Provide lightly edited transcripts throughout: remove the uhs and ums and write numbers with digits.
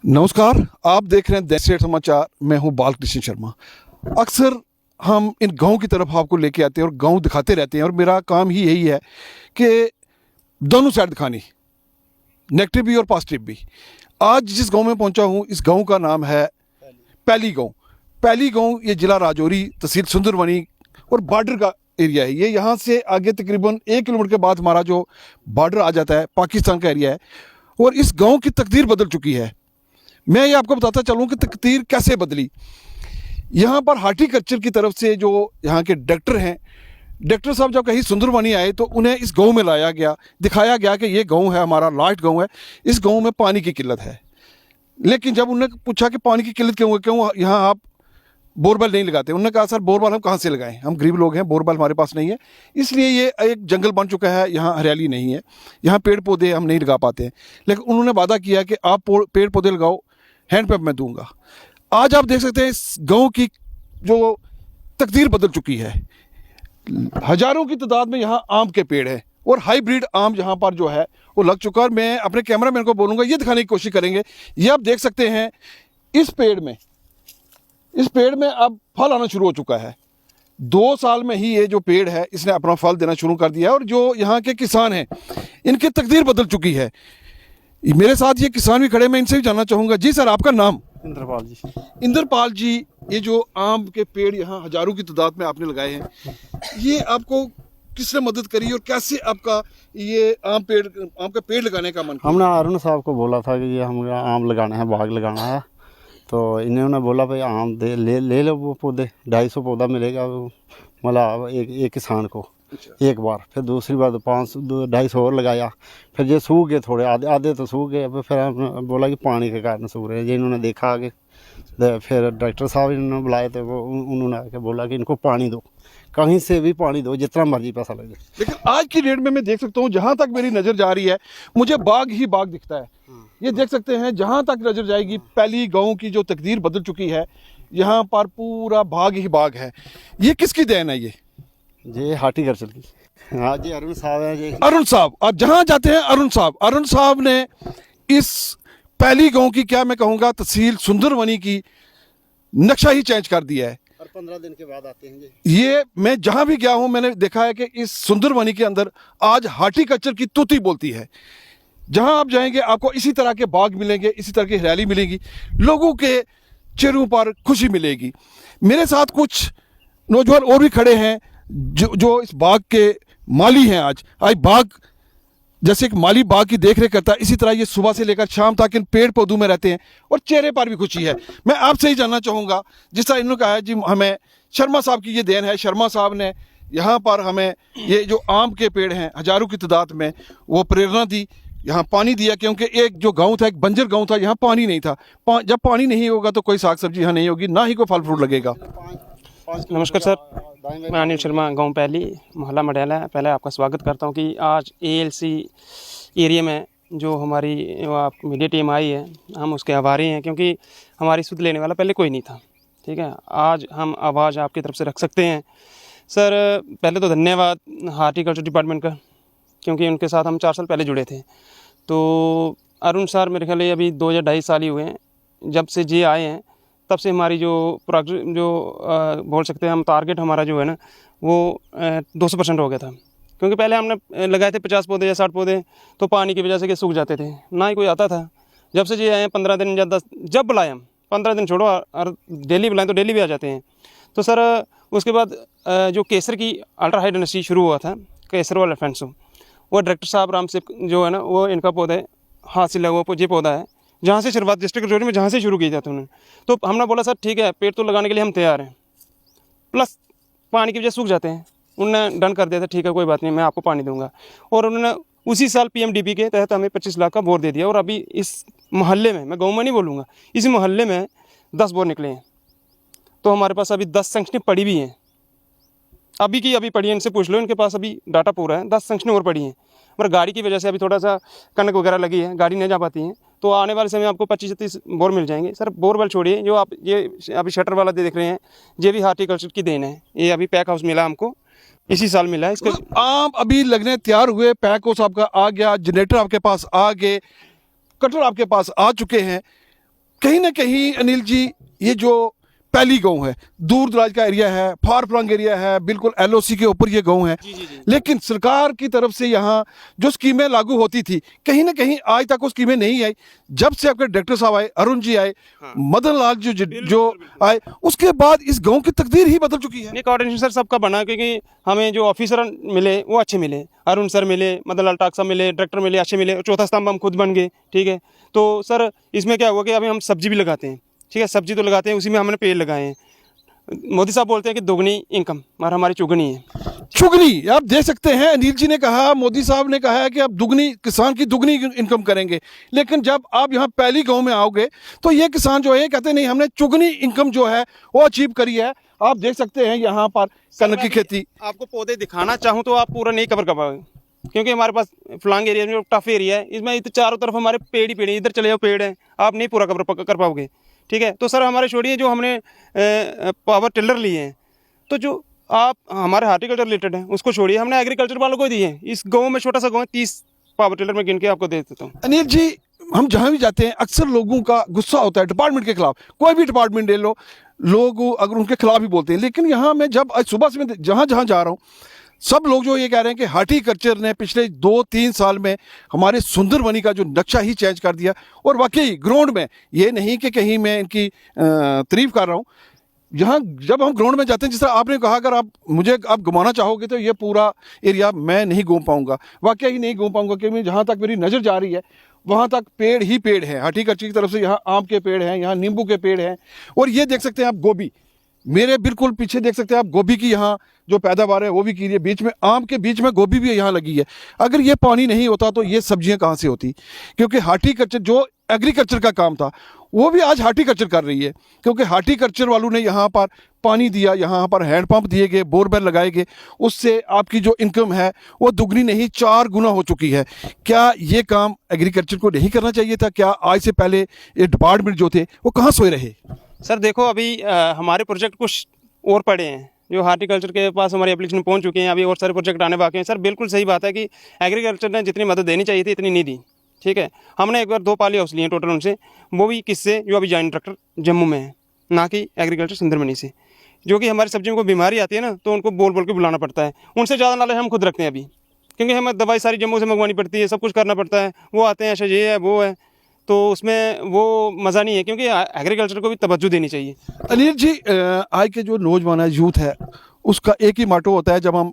नमस्कार, आप देख रहे हैं दैनिक सवेरा समाचार। मैं हूं बालकृष्ण शर्मा। अक्सर हम इन गाँव की तरफ आपको लेके आते हैं और गाँव दिखाते रहते हैं, और मेरा काम ही यही है कि दोनों साइड दिखानी, नेगेटिव भी और पॉजिटिव भी। आज जिस गांव में पहुंचा हूं, इस गांव का नाम है पैली गांव। पैली गांव ये जिला राजौरी, तहसील सुंदरवनी और बॉर्डर का एरिया है। ये यहाँ से आगे तकरीबन 1 किलोमीटर के बाद हमारा जो बॉर्डर आ जाता है, पाकिस्तान का एरिया है। और इस गांव की तकदीर बदल चुकी है। मैं ये आपको बताता चलूँ कि तकदीर कैसे बदली। यहाँ पर हार्टिकल्चर की तरफ से जो यहाँ के डॉक्टर हैं, डॉक्टर साहब जब कहीं सुंदरवनी आए तो उन्हें इस गांव में लाया गया, दिखाया गया कि ये गांव है हमारा, लास्ट गांव है, इस गांव में पानी की किल्लत है। लेकिन जब उन्होंने पूछा कि पानी की किल्लत क्यों है, क्यों यहाँ आप बोरवेल नहीं लगाते, उन्होंने कहा सर बोरवेल हम कहाँ से लगाएं, हम गरीब लोग हैं, बोरवेल हमारे पास नहीं है, इसलिए ये एक जंगल बन चुका है, यहाँ हरियाली नहीं है, यहाँ पेड़ पौधे हम नहीं लगा पाते हैं। लेकिन उन्होंने वादा किया कि आप पेड़ पौधे लगाओ, हैंड पंप मैं दूंगा। आज आप देख सकते हैं इस गांव की जो तकदीर बदल चुकी है। हजारों की तादाद में यहाँ आम के पेड़ हैं और हाइब्रिड आम यहाँ पर जो है वो लग चुका है। और मैं अपने कैमरामैन को बोलूँगा ये दिखाने की कोशिश करेंगे। ये आप देख सकते हैं इस पेड़ में अब फल आना शुरू हो चुका है। 2 साल में ही ये जो पेड़ है इसने अपना फल देना शुरू कर दिया है। और जो यहाँ के किसान हैं इनकी तकदीर बदल चुकी है। मेरे साथ ये किसान भी खड़े, मैं इनसे भी जानना चाहूँगा। जी सर, आपका नाम? इंद्रपाल जी। इंद्रपाल जी, ये जो आम के पेड़ यहाँ हजारों की तादाद में आपने लगाए हैं, ये आपको किसने मदद करी और कैसे आपका ये आम का पेड़ लगाने का मन? हमने अरुण साहब को बोला था कि ये हम आम लगाना है, बाग लगाना है, तो इन्होंने बोला भाई आम ले लो वो पौधे, 250 पौधा मिलेगा मतलब एक किसान को। अच्छा। एक बार, फिर दूसरी बार 250 और लगाया, फिर ये सूख गए, थोड़े आधे तो सूख गए। फिर हमने बोला कि पानी के कारण सूख रहे हैं। ये इन्होंने देखा आगे, फिर डॉक्टर साहब इन्होंने बुलाए थे, वो उन्होंने आके बोला कि इनको पानी दो, कहीं से भी पानी दो, जितना मर्जी पैसा लगे। लेकिन आज की डेट में मैं देख सकता हूँ, जहाँ तक मेरी नज़र जा रही है मुझे बाग ही बाग दिखता है। ये देख सकते हैं, जहाँ तक नज़र जाएगी पैली गाँव की जो तकदीर बदल चुकी है, यहाँ पर पूरा बाग ही बाग है। ये किसकी देन है? ये हार्टिकल्चर की। हाँ जी, अरुण साहब है जी। अरुण साहब, आप जहाँ जाते हैं अरुण साहब ने इस पैली गांव की, क्या मैं कहूँगा, तहसील सुंदरवनी की नक्शा ही चेंज कर दिया है। और 15 दिन के बाद आते हैं जी। ये मैं जहाँ भी गया हूँ मैंने देखा है कि इस सुंदरवनी के अंदर आज हार्टिकल्चर की तूती बोलती है। जहाँ आप जाएंगे आपको इसी तरह के बाग मिलेंगे, इसी तरह की हरियाली मिलेगी, लोगों के चेहरों पर खुशी मिलेगी। मेरे साथ कुछ नौजवान और भी खड़े हैं जो इस बाग के माली हैं। आज बाग जैसे एक माली बाग की देख रेख करता है, इसी तरह ये सुबह से लेकर शाम तक इन पेड़ पौधों में रहते हैं और चेहरे पर भी खुशी है। मैं आपसे ही जानना चाहूँगा, जिस तरह इन्होंने कहा है जी हमें शर्मा साहब की ये देन है, शर्मा साहब ने यहाँ पर हमें ये जो आम के पेड़ हैं हजारों की तादाद में, वो प्रेरणा दी, यहाँ पानी दिया। क्योंकि एक जो गांव था, एक बंजर गांव था, यहाँ पानी नहीं था। जब पानी नहीं होगा तो कोई साग सब्जी यहाँ नहीं होगी, ना ही कोई फल फ्रूट लगेगा। नमस्कार सर, मैं अनिल शर्मा, गांव पैली, मोहल्ला मडेला। पहले आपका स्वागत करता हूं कि आज एएलसी एरिया में जो हमारी मीडिया टीम आई है, हम उसके आभारी हैं, क्योंकि हमारी सुध लेने वाला पहले कोई नहीं था। ठीक है, आज हम आवाज़ आपकी तरफ से रख सकते हैं। सर पहले तो धन्यवाद हार्टिकल्चर डिपार्टमेंट का, क्योंकि उनके साथ हम 4 साल पहले जुड़े थे। तो अरुण सर मेरे ख्याल अभी 2 या 2.5 साल ही हुए हैं जब से जी आए हैं, तब से हमारी जो बोल सकते हैं हम टारगेट हमारा जो है ना वो 200% हो गया था। क्योंकि पहले हमने लगाए थे 50 पौधे या 60 पौधे, तो पानी की वजह से कि सूख जाते थे, ना ही कोई आता था। जब से ये आए 15 दिन या 10, जब बुलाएं हम 15 दिन छोड़ो और डेली बुलाएं तो डेली भी आ जाते हैं। तो सर उसके बाद जो केसर की अल्ट्रा हाई डेंसिटी शुरू हुआ था, केसर वाला फेंसो, वो डायरेक्टर साहब राम से जो है ना, वो इनका पौधा है, हाथ से लगा हुआ ये पौधा है, जहाँ से शुरुआत डिस्ट्रिक्ट राजौरी में जहाँ से शुरू की जाती उन्होंने। तो हमने बोला सर ठीक है, पेड़ तो लगाने के लिए हम तैयार हैं, प्लस पानी की वजह सूख जाते हैं। उन्होंने डन कर दिया था, ठीक है कोई बात नहीं, मैं आपको पानी दूंगा। और उन्होंने उसी साल पीएमडीपी के तहत हमें 25 लाख का बोर दे दिया। और अभी इस मोहल्ले में, मैं गाँव में नहीं बोलूँगा, इस मोहल्ले में 10 बोर निकले हैं। तो हमारे पास अभी 10 सेंक्शनें पड़ी भी हैं, अभी पड़ी है, इनसे पूछ लो, इनके पास अभी डाटा पूरा है, 10 सेंक्शनें और पड़ी हैं। मगर गाड़ी की वजह से अभी थोड़ा सा कनक वगैरह लगी है, गाड़ी नहीं जा पाती है। तो आने वाले समय आपको 25-30 बोर मिल जाएंगे। सर बोरवेल छोड़िए, जो आप ये अभी शटर वाला देख रहे हैं, ये भी हार्टिकल्चर की देन है। ये अभी पैक हाउस मिला हमको, इसी साल मिला है। इसका आम अभी लगने तैयार हुए, पैक हाउस आपका आ गया, जनरेटर आपके पास आ गए, कटर आपके पास आ चुके हैं, कहीं ना कहीं अनिल जी ये जो पहली गांव है, दूर दराज का एरिया है, फार फ्लंग एरिया है, बिल्कुल एलओसी के ऊपर ये गांव है। लेकिन सरकार की तरफ से यहाँ जो स्कीमें लागू होती थी कहीं ना कहीं आज तक वो स्कीमें नहीं आई। जब से आपके डायरेक्टर साहब आए, अरुण जी आए, मदन लाल जो आए, उसके बाद इस गांव की तकदीर ही बदल चुकी है। नहीं, कोऑर्डिनेशन सर सबका बना, क्योंकि हमें जो ऑफिसर मिले वो अच्छे मिले, अरुण सर मिले, मदन लाल टाक साहब मिले, डायरेक्टर मिले, अच्छे मिले, चौथा स्तंभ हम खुद बन गए। ठीक है, तो सर इसमें क्या हुआ कि अभी हम सब्जी भी लगाते हैं। ठीक है, सब्जी तो लगाते हैं, उसी में हमने पेड़ लगाए हैं। मोदी साहब बोलते हैं कि दोगुनी इनकम, और हमारी चुगनी है। चुगनी आप देख सकते हैं, अनिल जी ने कहा, मोदी साहब ने कहा है कि आप दुगनी, किसान की दुगनी इनकम करेंगे। लेकिन जब आप यहाँ पहली गांव में आओगे तो ये किसान जो है कहते नहीं, हमने चुगनी इनकम जो है वो अचीव करी है। आप देख सकते हैं यहाँ पर कनक की खेती। आपको पौधे दिखाना चाहूँ तो आप पूरा नहीं कवर कर पाओगे, क्योंकि हमारे पास फ्लांग एरिया में जो टफ एरिया है, इसमें चारों तरफ हमारे पेड़ ही पेड़ है। इधर चले जाओ, पेड़ है, आप नहीं पूरा कवर कर पाओगे। ठीक है, तो सर हमारे छोड़िए, जो हमने पावर टिलर लिए हैं, तो जो आप हमारे हार्टिकल्चर रिलेटेड है उसको छोड़िए, हमने एग्रीकल्चर वालों को दिए हैं। इस गांव में छोटा सा गांव है, 30 पावर टिलर में गिन के आपको दे देता हूँ। अनिल जी, हम जहाँ भी जाते हैं अक्सर लोगों का गुस्सा होता है डिपार्टमेंट के खिलाफ। कोई भी डिपार्टमेंट ले लो, लोग अगर उनके खिलाफ ही बोलते हैं। लेकिन यहाँ मैं जब आज सुबह से मैं जहाँ जहाँ जा रहा हूँ, सब लोग जो ये कह रहे हैं कि हार्टिकल्चर ने पिछले 2-3 साल में हमारे सुंदरबनी का जो नक्शा ही चेंज कर दिया। और वाकई ग्राउंड में, ये नहीं कि कहीं मैं इनकी तारीफ कर रहा हूँ, यहाँ जब हम ग्राउंड में जाते हैं, जिस तरह आपने कहा, अगर आप घुमाना चाहोगे तो ये पूरा एरिया मैं नहीं घूम पाऊंगा, वाकई ही नहीं घूम पाऊंगा, क्योंकि जहाँ तक मेरी नज़र जा रही है वहाँ तक पेड़ ही पेड़ हैं। हार्टिकल्चर की तरफ से यहाँ आम के पेड़ हैं, यहाँ नींबू के पेड़ हैं, और ये देख सकते हैं आप गोभी, मेरे बिल्कुल पीछे देख सकते हैं आप गोभी की यहाँ जो पैदावार है वो भी की है। बीच में आम के बीच में गोभी भी यहाँ लगी है। अगर ये पानी नहीं होता तो ये सब्जियाँ कहाँ से होती? क्योंकि हार्टिकल्चर जो एग्रीकल्चर का काम था वो भी आज हार्टिकल्चर कर रही है, क्योंकि हार्टिकल्चर वालों ने यहाँ पर पानी दिया, यहाँ पर हैंडपंप दिए गए, बोरवेल लगाए गए, उससे आपकी जो इनकम है वो दुगनी नहीं 4 गुना हो चुकी है। क्या ये काम एग्रीकल्चर को नहीं करना चाहिए था? क्या आज से पहले ये डिपार्टमेंट जो थे वो कहाँ सोए रहे? सर देखो, अभी हमारे प्रोजेक्ट कुछ और पड़े हैं, जो हार्टिकल्चर के पास हमारी एप्लीकेशन पहुंच चुके हैं। अभी और सारे प्रोजेक्ट आने बाकी हैं। सर बिल्कुल सही बात है कि एग्रीकल्चर ने जितनी मदद देनी चाहिए थी इतनी नहीं दी। ठीक है, हमने एक बार 2 पाली हाउस लिए टोटल उनसे, वो भी किससे, जो अभी जॉइंट डायरेक्टर जम्मू में है, ना कि एग्रीकल्चर सुंदरबनी से। जो कि हमारी सब्जियों को बीमारी आती है ना, तो उनको बोल बोल के बुलाना पड़ता है। उनसे ज़्यादा नॉलेज हम खुद रखते हैं अभी, क्योंकि हमें दवाई सारी जम्मू से मंगवानी पड़ती है, सब कुछ करना पड़ता है। वो आते हैं, अच्छा ये है वो है, तो उसमें वो मज़ा नहीं है, क्योंकि एग्रीकल्चर को भी तवज्जो देनी चाहिए। अनिल जी, आज के जो नौजवान है, यूथ है, उसका एक ही मोटो होता है, जब हम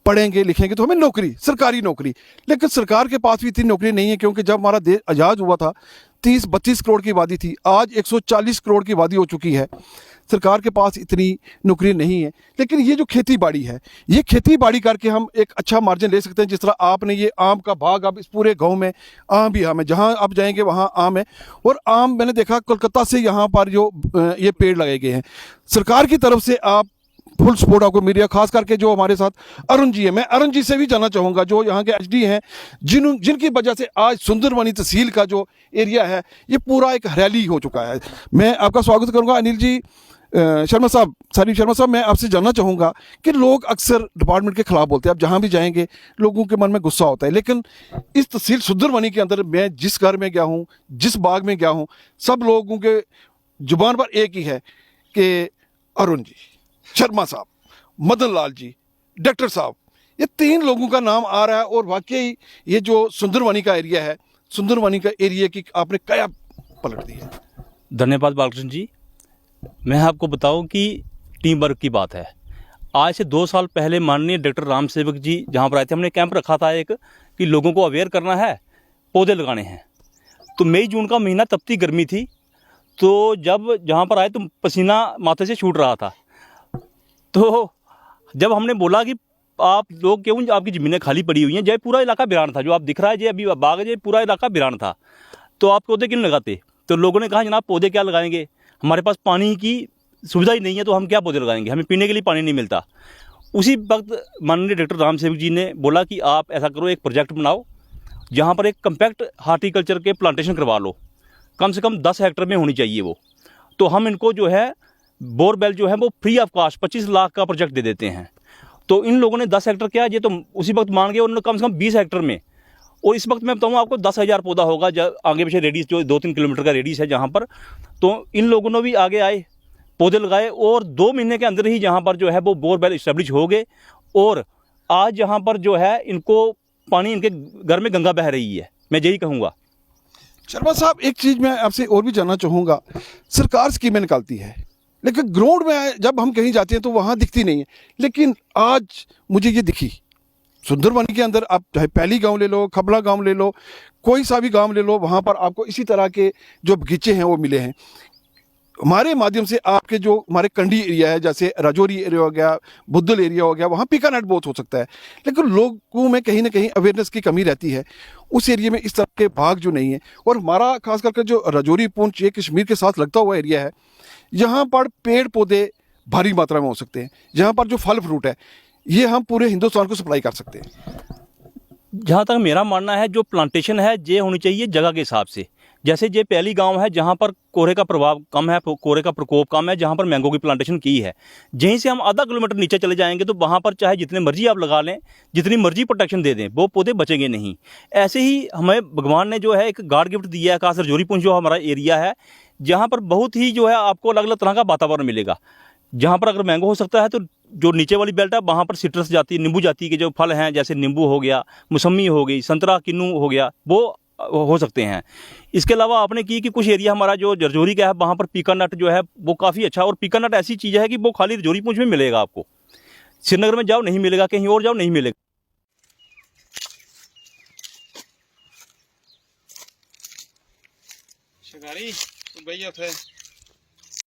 पढ़ेंगे लिखेंगे तो हमें नौकरी, सरकारी नौकरी। लेकिन सरकार के पास भी इतनी नौकरी नहीं है, क्योंकि जब हमारा देश आज़ाद हुआ था 30-32 करोड़ की आबादी थी, आज 140 करोड़ की आबादी हो चुकी है। सरकार के पास इतनी नौकरी नहीं है। लेकिन ये जो खेती बाड़ी है, ये खेती बाड़ी करके हम एक अच्छा मार्जिन ले सकते हैं। जिस तरह आपने ये आम का बाग, अब इस पूरे गांव में आम भी आम है, जहां आप जाएंगे वहां आम है। और आम मैंने देखा कोलकाता से यहाँ पर जो ये पेड़ लगाए गए हैं, सरकार की तरफ से आप फुल सपोर्ट आपको मिल रहा है। खास करके जो हमारे साथ अरुण जी है, मैं अरुण जी से भी जानना चाहूँगा, जो यहाँ के एचडी हैं, जिनकी वजह से आज सुंदरबनी तहसील का जो एरिया है ये पूरा एक हरियाली हो चुका है। मैं आपका स्वागत करूँगा अनिल जी। शर्मा साहब, सनी शर्मा साहब, मैं आपसे जानना चाहूँगा कि लोग अक्सर डिपार्टमेंट के खिलाफ बोलते हैं, आप जहाँ भी जाएंगे लोगों के मन में गुस्सा होता है। लेकिन इस तहसील सुंदरबनी के अंदर मैं जिस घर में गया हूँ, जिस बाग में गया हूँ, सब लोगों के जुबान पर एक ही है कि अरुण जी, शर्मा साहब, मदन लाल जी, डॉक्टर साहब, ये 3 लोगों का नाम आ रहा है। और वाकई ये जो सुंदरबनी का एरिया है, सुंदरबनी का एरिया की आपने क्या पलट दी है? धन्यवाद बालकृष्ण जी। मैं आपको बताऊं कि टीम वर्क की बात है। आज से 2 साल पहले माननीय डॉक्टर राम सेवक जी जहां पर आए थे, हमने कैंप रखा था एक, कि लोगों को अवेयर करना है, पौधे लगाने हैं। तो मई जून का महीना, तपती गर्मी थी, तो जब जहां पर आए तो पसीना माथे से छूट रहा था। तो जब हमने बोला कि आप लोग क्यों, आपकी ज़मीनें खाली पड़ी हुई हैं, जय पूरा इलाका वीरान था, जो आप दिख रहा है जे अभी बाग है, पूरा इलाका वीरान था, तो आप पौधे क्यों लगाते? तो लोगों ने कहा जनाब पौधे क्या लगाएंगे, हमारे पास पानी की सुविधा ही नहीं है, तो हम क्या पौधे लगाएंगे, हमें पीने के लिए पानी नहीं मिलता। उसी वक्त माननीय डॉक्टर राम सेवक जी ने बोला कि आप ऐसा करो, एक प्रोजेक्ट बनाओ जहाँ पर एक कम्पैक्ट हार्टिकल्चर के प्लांटेशन करवा लो, कम से कम 10 हेक्टर में होनी चाहिए वो। तो हम इनको जो है बोरवेल जो है वो फ्री ऑफ कास्ट 25 लाख का प्रोजेक्ट दे देते हैं। तो इन लोगों ने 10 हेक्टर किया, ये तो उसी वक्त मान गए, उन्होंने कम से कम 20 हेक्टर में और इस वक्त मैं बताऊँ आपको 10,000 पौधा होगा जब आगे पीछे रेडियस जो 2-3 किलोमीटर का रेडियस है जहाँ पर, तो इन लोगों ने भी आगे आए, पौधे लगाए और 2 महीने के अंदर ही जहाँ पर जो है वो बोरवेल इस्टेब्लिश हो गए। और आज यहाँ पर जो है इनको पानी, इनके घर में गंगा बह रही है, मैं यही कहूँगा। शर्मा साहब, एक चीज़ मैं आपसे और भी जानना चाहूँगा, सरकार स्कीमें निकालती है लेकिन ग्राउंड में जब हम कहीं जाते हैं तो वहाँ दिखती नहीं है, लेकिन आज मुझे ये दिखी सुंदरबनी के अंदर। आप चाहे पहली गांव ले लो, खबला गांव ले लो, कोई सा भी गांव ले लो, वहाँ पर आपको इसी तरह के जो बगीचे हैं वो मिले हैं। हमारे माध्यम से आपके जो हमारे कंडी एरिया है, जैसे राजौरी एरिया हो गया, बुद्धल एरिया हो गया, वहाँ पिका नेट बहुत हो सकता है, लेकिन लोगों में कहीं ना कहीं अवेयरनेस की कमी रहती है। उस एरिया में इस तरह के बाग जो नहीं है। और हमारा खास करके जो राजौरी पूंछ ये कश्मीर के साथ लगता हुआ एरिया है, यहाँ पर पेड़ पौधे भारी मात्रा में हो सकते हैं, जहाँ पर जो फल फ्रूट है ये हम पूरे हिंदुस्तान को सप्लाई कर सकते हैं। जहाँ तक मेरा मानना है, जो प्लांटेशन है ये होनी चाहिए जगह के हिसाब से। जैसे ये पहली गांव है जहाँ पर कोहरे का प्रभाव कम है, कोहरे का प्रकोप कम है, जहाँ पर मैंगो की प्लांटेशन की है। यहीं से हम आधा किलोमीटर नीचे चले जाएंगे तो वहाँ पर चाहे जितने मर्जी आप लगा लें, जितनी मर्जी प्रोटेक्शन दे दें, वो पौधे बचेंगे नहीं। ऐसे ही हमें भगवान ने जो है एक गॉड गिफ्ट दिया है, खास राजौरी पुंछ जो हमारा एरिया है, जहाँ पर बहुत ही जो है आपको अलग अलग तरह का वातावरण मिलेगा। जहाँ पर अगर मैंगो हो सकता है तो जो नीचे वाली बेल्ट है वहाँ पर सिट्रस जाती है, नींबू जाती के जो फल हैं, जैसे नींबू हो गया, मौसमी हो गई, संतरा, किन्नू हो गया, वो हो सकते हैं। इसके अलावा आपने की कि कुछ एरिया हमारा जो राजौरी का है वहाँ पर पीका नट जो है वो काफ़ी अच्छा, और पीका नट ऐसी चीज़ है कि वो खाली राजौरी पुंछ में मिलेगा आपको, श्रीनगर में जाओ नहीं मिलेगा, कहीं और जाओ नहीं मिलेगा। शिकारी भैया थे